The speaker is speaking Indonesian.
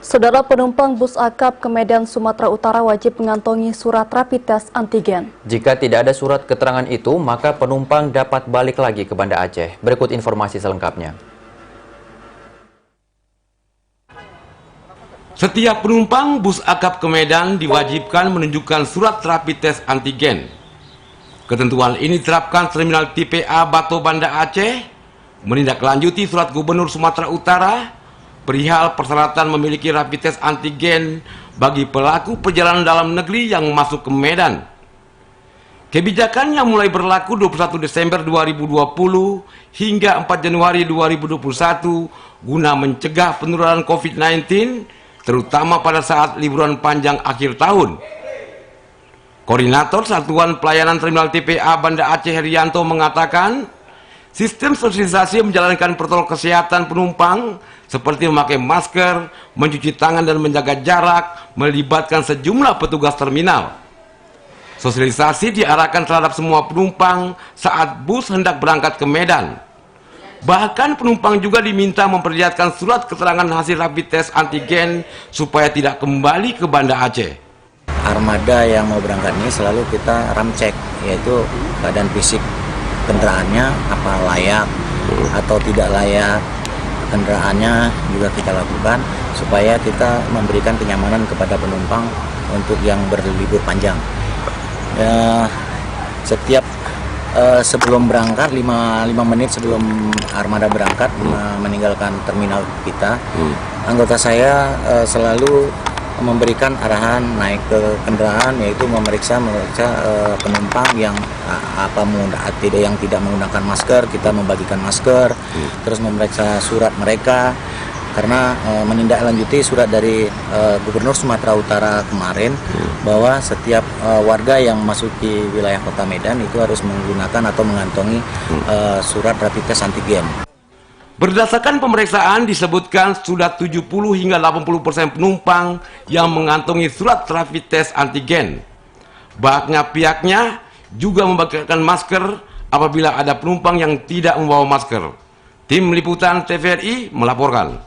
Saudara, penumpang bus akap ke Medan, Sumatera Utara wajib mengantongi surat rapid test antigen. Jika tidak ada surat keterangan itu, maka penumpang dapat balik lagi ke Banda Aceh. Berikut informasi selengkapnya. Setiap penumpang bus akap ke Medan diwajibkan menunjukkan surat rapid test antigen. Ketentuan ini diterapkan Terminal Tipe A Bato Banda Aceh, menindaklanjuti surat Gubernur Sumatera Utara perihal persyaratan memiliki rapid test antigen bagi pelaku perjalanan dalam negeri yang masuk ke Medan. Kebijakan yang mulai berlaku 21 Desember 2020 hingga 4 Januari 2021 guna mencegah penularan COVID-19, terutama pada saat liburan panjang akhir tahun. Koordinator Satuan Pelayanan Terminal TPA Banda Aceh Herianto mengatakan, sistem sosialisasi menjalankan protokol kesehatan penumpang seperti memakai masker, mencuci tangan dan menjaga jarak, melibatkan sejumlah petugas terminal. Sosialisasi diarahkan terhadap semua penumpang saat bus hendak berangkat ke Medan. Bahkan penumpang juga diminta memperlihatkan surat keterangan hasil rapid test antigen supaya tidak kembali ke Banda Aceh. Armada yang mau berangkat ini selalu kita ramcek, yaitu keadaan fisik kendaraannya, apa layak atau tidak layak kendaraannya juga kita lakukan supaya kita memberikan kenyamanan kepada penumpang untuk yang berlibur panjang. Setiap sebelum berangkat 5 menit sebelum armada berangkat meninggalkan terminal kita, anggota saya selalu memberikan arahan naik ke kendaraan, yaitu memeriksa penumpang yang tidak menggunakan masker, kita membagikan masker, terus memeriksa surat mereka, karena menindaklanjuti surat dari Gubernur Sumatera Utara kemarin bahwa setiap warga yang memasuki wilayah Kota Medan itu harus menggunakan atau mengantongi surat rapid test antigen. Berdasarkan pemeriksaan disebutkan sudah 70 hingga 80% penumpang yang mengantongi surat rapid test antigen. Bahkan pihaknya juga membagikan masker apabila ada penumpang yang tidak membawa masker. Tim Liputan TVRI melaporkan.